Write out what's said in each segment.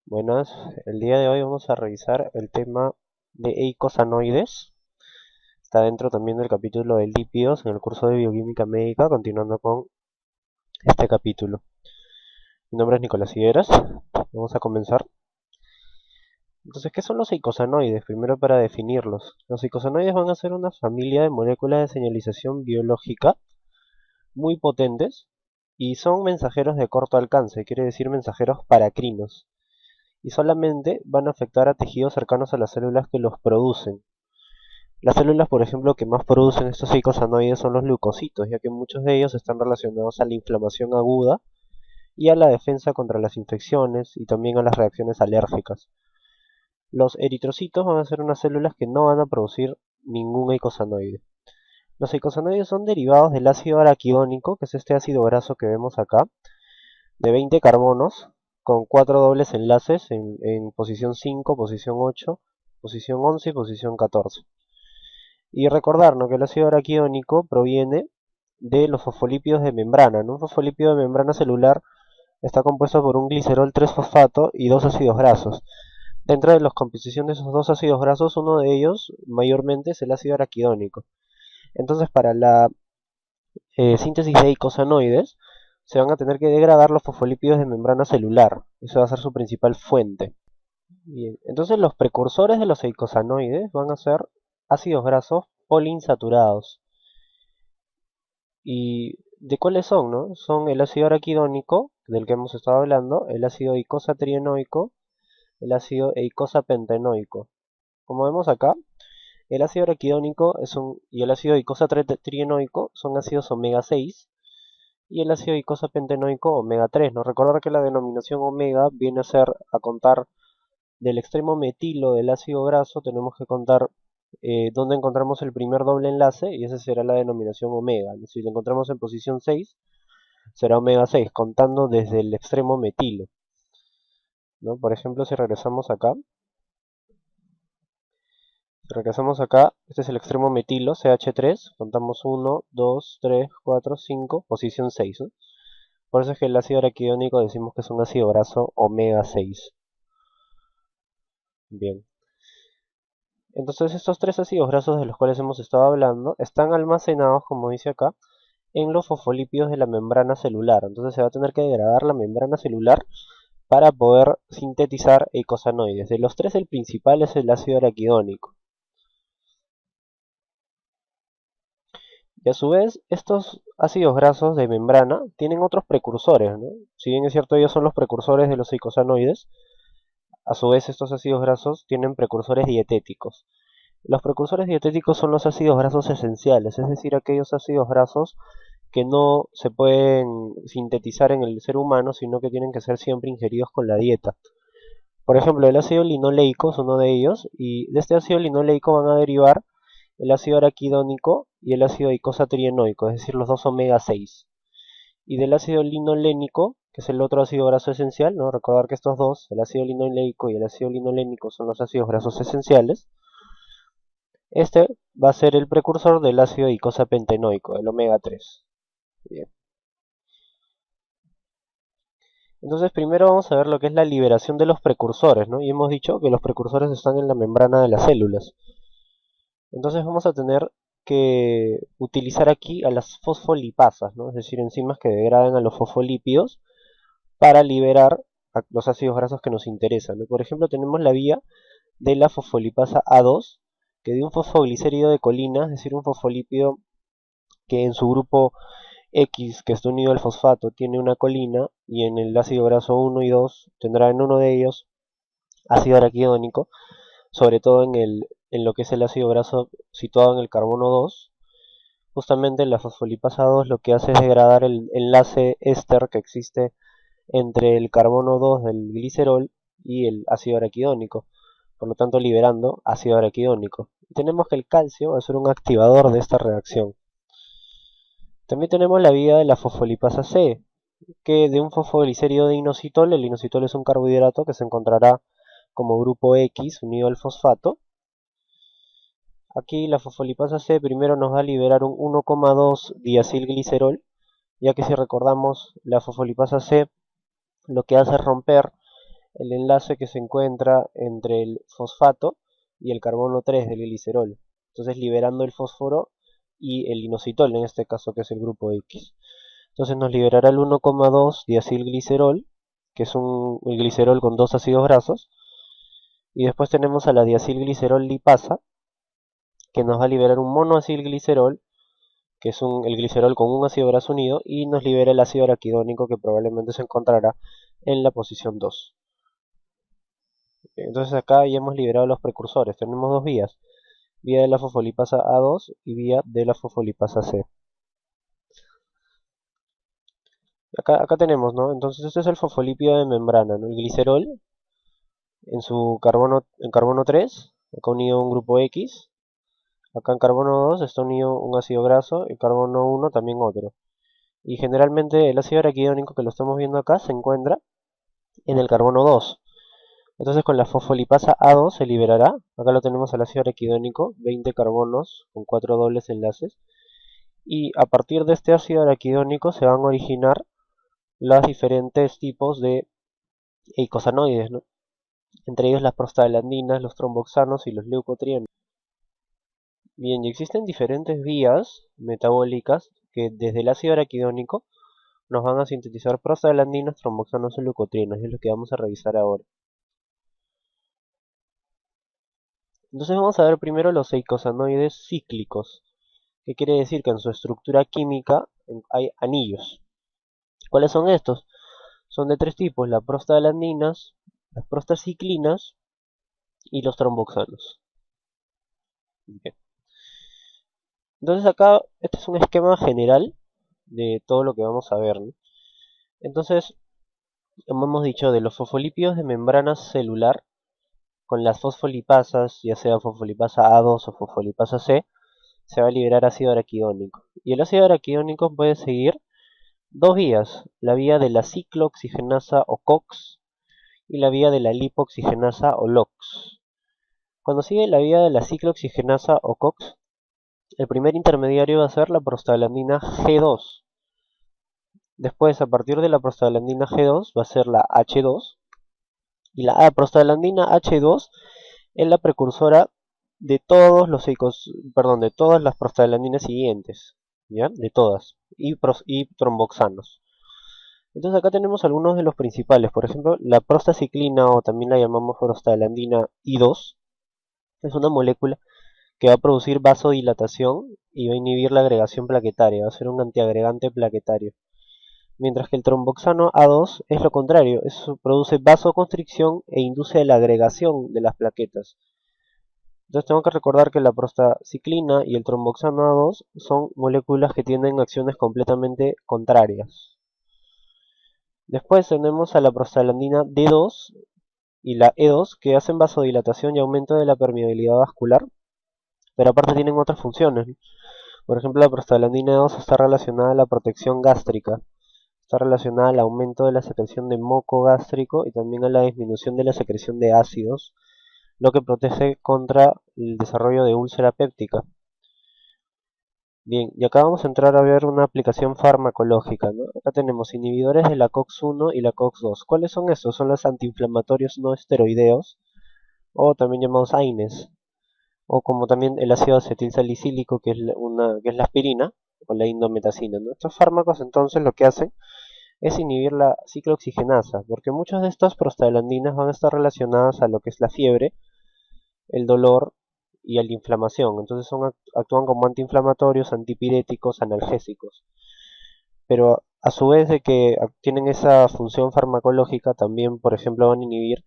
Buenas, el día de hoy vamos a revisar el tema de eicosanoides. Está dentro también del capítulo de lípidos en el curso de bioquímica médica, continuando con este capítulo. Mi nombre es Nicolás Higueras, vamos a comenzar. Entonces, ¿qué son los eicosanoides? Primero para definirlos. Los eicosanoides van a ser una familia de moléculas de señalización biológica muy potentes y son mensajeros de corto alcance, quiere decir mensajeros paracrinos, y solamente van a afectar a tejidos cercanos a las células que los producen. Las células, por ejemplo, que más producen estos eicosanoides son los leucocitos, ya que muchos de ellos están relacionados a la inflamación aguda y a la defensa contra las infecciones y también a las reacciones alérgicas. Los eritrocitos van a ser unas células que no van a producir ningún eicosanoide. Los eicosanoides son derivados del ácido araquidónico, que es este ácido graso que vemos acá, de 20 carbonos, con 4 dobles enlaces en posición 5, posición 8, posición 11 y posición 14. Y recordar, ¿no?, que el ácido araquidónico proviene de los fosfolípidos de membrana, ¿no? Un fosfolípido de membrana celular está compuesto por un glicerol 3-fosfato y dos ácidos grasos. Dentro de la composición de esos dos ácidos grasos, uno de ellos mayormente es el ácido araquidónico. Entonces, para la síntesis de eicosanoides, se van a tener que degradar los fosfolípidos de membrana celular. Esa va a ser su principal fuente. Bien, entonces los precursores de los eicosanoides van a ser ácidos grasos poliinsaturados. ¿Y de cuáles son, no? Son el ácido araquidónico, del que hemos estado hablando, el ácido eicosatrienoico, el ácido eicosapentenoico. Como vemos acá, el ácido araquidónico y el ácido eicosatrienoico son ácidos omega 6 y el ácido eicosapentenoico omega 3. ¿No? Recordar que la denominación omega viene a ser, a contar del extremo metilo del ácido graso, tenemos que contar dónde encontramos el primer doble enlace, y esa será la denominación omega. Si lo encontramos en posición 6, será omega 6, contando desde el extremo metilo, ¿no? Por ejemplo, si regresamos acá, este es el extremo metilo, CH3, contamos 1, 2, 3, 4, 5, posición 6, ¿no? Por eso es que el ácido araquidónico decimos que es un ácido graso omega 6. Bien. Entonces estos tres ácidos grasos de los cuales hemos estado hablando están almacenados, como dice acá, en los fosfolípidos de la membrana celular. Entonces se va a tener que degradar la membrana celular para poder sintetizar eicosanoides. De los tres, el principal es el ácido araquidónico. Y a su vez, estos ácidos grasos de membrana tienen otros precursores, ¿no? Si bien es cierto, ellos son los precursores de los eicosanoides, a su vez estos ácidos grasos tienen precursores dietéticos. Los precursores dietéticos son los ácidos grasos esenciales, es decir, aquellos ácidos grasos que no se pueden sintetizar en el ser humano, sino que tienen que ser siempre ingeridos con la dieta. Por ejemplo, el ácido linoleico es uno de ellos, y de este ácido linoleico van a derivar el ácido araquidónico y el ácido eicosatrienoico, es decir, los dos omega 6. Y del ácido linolénico, que es el otro ácido graso esencial, ¿no? Recordar que estos dos, el ácido linoleico y el ácido linolénico, son los ácidos grasos esenciales. Este va a ser el precursor del ácido eicosapentenoico, el omega 3. Bien. Entonces primero vamos a ver lo que es la liberación de los precursores, ¿no? Y hemos dicho que los precursores están en la membrana de las células. Entonces vamos a tener que utilizar aquí a las fosfolipasas, ¿no? Es decir, enzimas que degradan a los fosfolípidos para liberar los ácidos grasos que nos interesan, ¿no? Por ejemplo, tenemos la vía de la fosfolipasa A2, que de un fosfoglicérido de colina, es decir, un fosfolípido que en su grupo X, que está unido al fosfato, tiene una colina, y en el ácido graso 1 y 2 tendrá en uno de ellos ácido araquidónico, sobre todo en lo que es el ácido graso situado en el carbono 2. Justamente la fosfolipasa 2 lo que hace es degradar el enlace éster que existe entre el carbono 2 del glicerol y el ácido araquidónico, por lo tanto liberando ácido araquidónico. Y tenemos que el calcio va a ser un activador de esta reacción. También tenemos la vía de la fosfolipasa C, que de un fosfoglicérido de inositol, el inositol es un carbohidrato que se encontrará como grupo X unido al fosfato. Aquí la fosfolipasa C primero nos va a liberar un 1,2 diacilglicerol, ya que si recordamos, la fosfolipasa C lo que hace es romper el enlace que se encuentra entre el fosfato y el carbono 3 del glicerol. Entonces liberando el fósforo y el inositol, en este caso que es el grupo X. Entonces nos liberará el 1,2 diacilglicerol, que es el glicerol con dos ácidos grasos. Y después tenemos a la diacilglicerol lipasa, que nos va a liberar un monoacilglicerol, que es el glicerol con un ácido graso unido, y nos libera el ácido araquidónico que probablemente se encontrará en la posición 2. Entonces acá ya hemos liberado los precursores. Tenemos dos vías: vía de la fosfolipasa A2 y vía de la fosfolipasa C. Acá tenemos, ¿no? Entonces este es el fosfolípido de membrana, ¿no? El glicerol en carbono 3, acá unido a un grupo X. Acá en carbono 2 está unido un ácido graso, y carbono 1 también otro. Y generalmente el ácido araquidónico que lo estamos viendo acá se encuentra en el carbono 2. Entonces con la fosfolipasa A2 se liberará, acá lo tenemos al ácido araquidónico, 20 carbonos con 4 dobles enlaces. Y a partir de este ácido araquidónico se van a originar los diferentes tipos de eicosanoides, ¿no? Entre ellos las prostaglandinas, los tromboxanos y los leucotrienos. Bien, y existen diferentes vías metabólicas que desde el ácido araquidónico nos van a sintetizar prostaglandinas, tromboxanos y leucotrienos, es lo que vamos a revisar ahora. Entonces vamos a ver primero los eicosanoides cíclicos, que quiere decir que en su estructura química hay anillos. ¿Cuáles son estos? Son de tres tipos: las prostaglandinas, las prostaciclinas y los tromboxanos. Bien. Entonces acá este es un esquema general de todo lo que vamos a ver, ¿no? Entonces, como hemos dicho, de los fosfolípidos de membrana celular, con las fosfolipasas, ya sea fosfolipasa A2 o fosfolipasa C, se va a liberar ácido araquidónico. Y el ácido araquidónico puede seguir dos vías: la vía de la ciclooxigenasa o COX y la vía de la lipoxigenasa o LOX. Cuando sigue la vía de la ciclooxigenasa o COX, el primer intermediario va a ser la prostaglandina G2. Después, a partir de la prostaglandina G2, va a ser la H2. Y la prostaglandina H2 es la precursora de todos de todas las prostaglandinas siguientes, ¿ya? De todas, y tromboxanos. Entonces acá tenemos algunos de los principales. Por ejemplo, la prostaciclina, o también la llamamos prostaglandina I2, es una molécula que va a producir vasodilatación y va a inhibir la agregación plaquetaria, va a ser un antiagregante plaquetario. Mientras que el tromboxano A2 es lo contrario, eso produce vasoconstricción e induce la agregación de las plaquetas. Entonces tengo que recordar que la prostaciclina y el tromboxano A2 son moléculas que tienen acciones completamente contrarias. Después tenemos a la prostaglandina D2 y la E2, que hacen vasodilatación y aumento de la permeabilidad vascular, pero aparte tienen otras funciones. Por ejemplo, la prostaglandina E2 está relacionada a la protección gástrica, está relacionada al aumento de la secreción de moco gástrico y también a la disminución de la secreción de ácidos, lo que protege contra el desarrollo de úlcera péptica. Bien, y acá vamos a entrar a ver una aplicación farmacológica, ¿no? Acá tenemos inhibidores de la COX-1 y la COX-2. ¿Cuáles son estos? Son los antiinflamatorios no esteroideos, o también llamados AINES, o como también el ácido acetil salicílico, que es la aspirina, o la indometacina, ¿no? Estos fármacos entonces lo que hacen es inhibir la ciclooxigenasa, porque muchas de estas prostaglandinas van a estar relacionadas a lo que es la fiebre, el dolor y a la inflamación. Entonces actúan como antiinflamatorios, antipiréticos, analgésicos. Pero a su vez de que tienen esa función farmacológica, también, por ejemplo, van a inhibir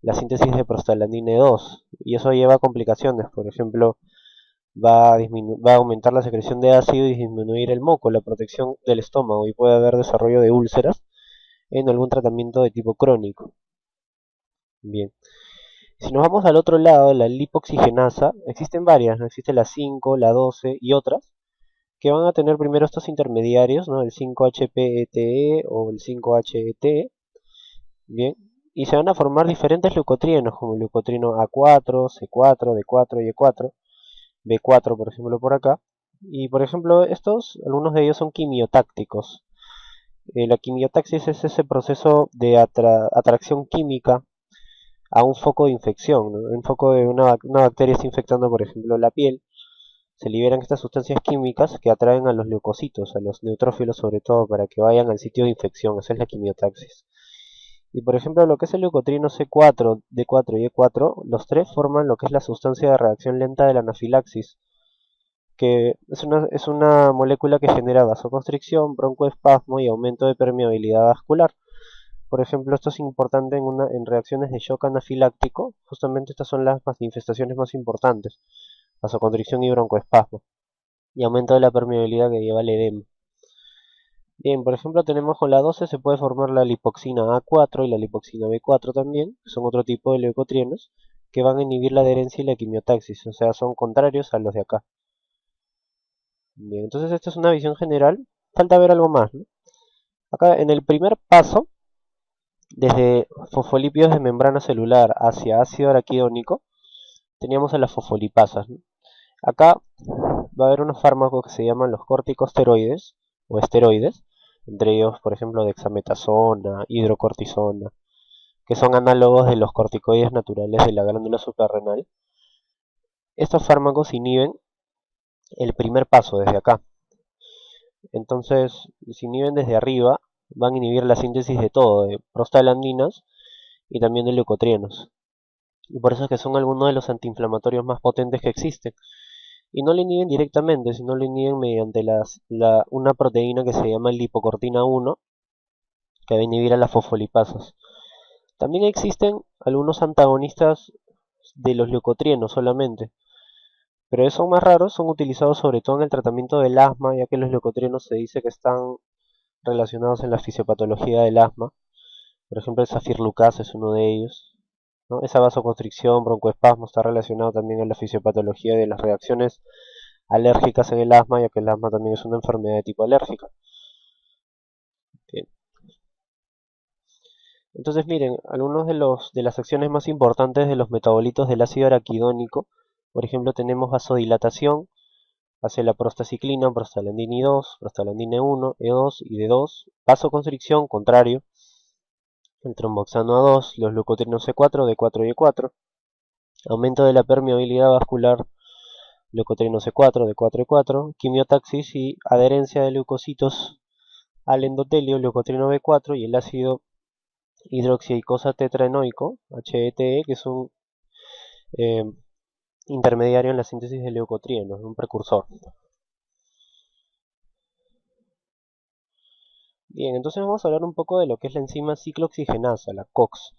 la síntesis de prostaglandina E2, y eso lleva a complicaciones. Por ejemplo, va a aumentar la secreción de ácido y disminuir el moco, la protección del estómago, y puede haber desarrollo de úlceras en algún tratamiento de tipo crónico. Bien. Si nos vamos al otro lado, la lipoxigenasa, existen varias, ¿no? Existe la 5, la 12 y otras, que van a tener primero estos intermediarios, ¿no? El 5-HPETE o el 5-HETE, bien, y se van a formar diferentes leucotrienos, como el leucotrino A4, C4, D4 y E4, B4 por ejemplo por acá, y por ejemplo algunos de ellos son quimiotácticos. La quimiotaxis es ese proceso de atracción química a un foco de infección, ¿no? Un foco de una bacteria está infectando, por ejemplo, la piel, se liberan estas sustancias químicas que atraen a los leucocitos, a los neutrófilos sobre todo, para que vayan al sitio de infección. Esa es la quimiotaxis. Y por ejemplo, lo que es el leucotrieno C4, D4 y E4, los tres forman lo que es la sustancia de reacción lenta de la anafilaxis, que es una molécula que genera vasoconstricción, broncoespasmo y aumento de permeabilidad vascular. Por ejemplo, esto es importante en reacciones de shock anafiláctico. Justamente estas son las manifestaciones más importantes: vasoconstricción y broncoespasmo, y aumento de la permeabilidad que lleva al edema. Bien, por ejemplo, tenemos con la 12 se puede formar la lipoxina A4 y la lipoxina B4 también, que son otro tipo de leucotrienos que van a inhibir la adherencia y la quimiotaxis, o sea, son contrarios a los de acá. Bien, entonces esta es una visión general. Falta ver algo más, ¿no? Acá en el primer paso, desde fosfolípidos de membrana celular hacia ácido araquidónico, teníamos a las fosfolipasas, ¿no? Acá va a haber unos fármacos que se llaman los corticosteroides o esteroides, entre ellos, por ejemplo, dexametasona, hidrocortisona, que son análogos de los corticoides naturales de la glándula suprarrenal. Estos fármacos inhiben el primer paso desde acá. Entonces, si inhiben desde arriba, van a inhibir la síntesis de todo, de prostaglandinas y también de leucotrienos. Y por eso es que son algunos de los antiinflamatorios más potentes que existen. Y no lo inhiben directamente, sino lo inhiben mediante una proteína que se llama lipocortina 1, que va a inhibir a las fosfolipasas. También existen algunos antagonistas de los leucotrienos solamente, pero esos más raros, son utilizados sobre todo en el tratamiento del asma, ya que los leucotrienos se dice que están relacionados en la fisiopatología del asma. Por ejemplo, el safirlucas es uno de ellos, ¿no? Esa vasoconstricción, broncoespasmo está relacionado también a la fisiopatología de las reacciones alérgicas en el asma, ya que el asma también es una enfermedad de tipo alérgica. Bien. Entonces miren, algunos de las acciones más importantes de los metabolitos del ácido araquidónico, por ejemplo tenemos vasodilatación hacia la prostaciclina, prostaglandina I2, prostaglandina 1, E2 y D2, vasoconstricción, contrario, el tromboxano A2, los leucotrienos C4, D4 y E4, aumento de la permeabilidad vascular, leucotrieno C4, D4 y 4, quimiotaxis y adherencia de leucocitos al endotelio, leucotrieno B4 y el ácido hidroxiicosa tetraenoico, HETE, que es un eh, intermediario en la síntesis de leucotrienos, un precursor. Bien, entonces vamos a hablar un poco de lo que es la enzima ciclooxigenasa, la COX.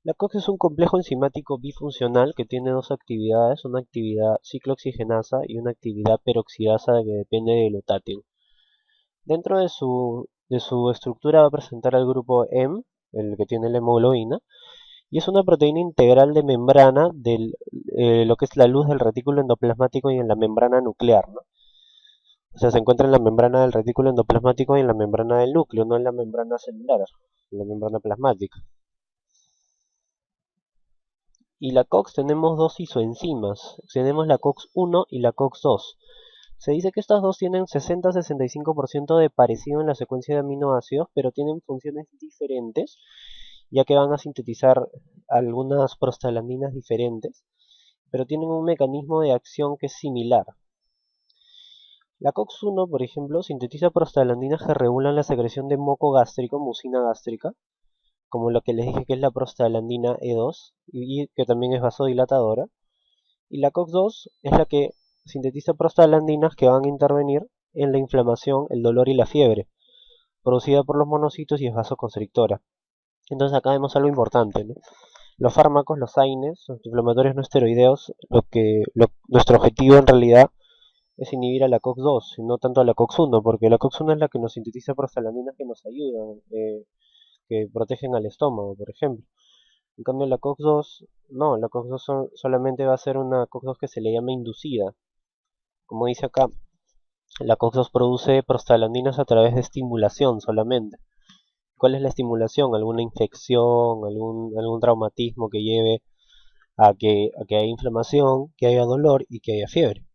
La COX es un complejo enzimático bifuncional que tiene dos actividades, una actividad ciclooxigenasa y una actividad peroxidasa que depende del glutatión. Dentro de su estructura va a presentar al grupo M, el que tiene la hemoglobina, y es una proteína integral de membrana de lo que es la luz del retículo endoplasmático y en la membrana nuclear, ¿no? O sea, se encuentra en la membrana del retículo endoplasmático y en la membrana del núcleo, no en la membrana celular, en la membrana plasmática. Y la COX tenemos dos isoenzimas, tenemos la COX-1 y la COX-2. Se dice que estas dos tienen 60-65% de parecido en la secuencia de aminoácidos, pero tienen funciones diferentes, ya que van a sintetizar algunas prostaglandinas diferentes, pero tienen un mecanismo de acción que es similar. La COX-1, por ejemplo, sintetiza prostaglandinas que regulan la secreción de moco gástrico, mucina gástrica, como lo que les dije que es la prostaglandina E2, y que también es vasodilatadora. Y la COX-2 es la que sintetiza prostaglandinas que van a intervenir en la inflamación, el dolor y la fiebre, producida por los monocitos y es vasoconstrictora. Entonces acá vemos algo importante, ¿no? Los fármacos, los AINES, los antiinflamatorios no esteroideos, nuestro objetivo en realidad es inhibir a la COX-2 y no tanto a la COX-1, porque la COX-1 es la que nos sintetiza prostaglandinas que nos ayudan, que protegen al estómago, por ejemplo. En cambio la COX-2, no, la COX-2 solamente va a ser una COX-2 que se le llama inducida. Como dice acá, la COX-2 produce prostaglandinas a través de estimulación solamente. ¿Cuál es la estimulación? Alguna infección, algún traumatismo que lleve a que haya inflamación, que haya dolor y que haya fiebre.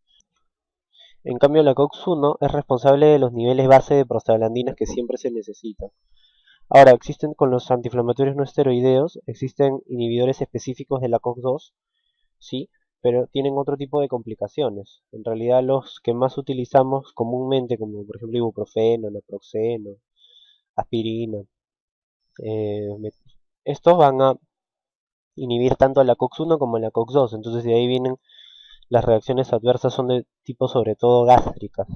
En cambio la COX-1 es responsable de los niveles base de prostaglandinas que siempre se necesitan. Ahora, existen con los antiinflamatorios no esteroideos, existen inhibidores específicos de la COX-2, sí, pero tienen otro tipo de complicaciones. En realidad los que más utilizamos comúnmente, como por ejemplo ibuprofeno, naproxeno, aspirina, eh, estos van a inhibir tanto a la COX-1 como a la COX-2, entonces de ahí vienen las reacciones adversas son de tipo sobre todo gástricas.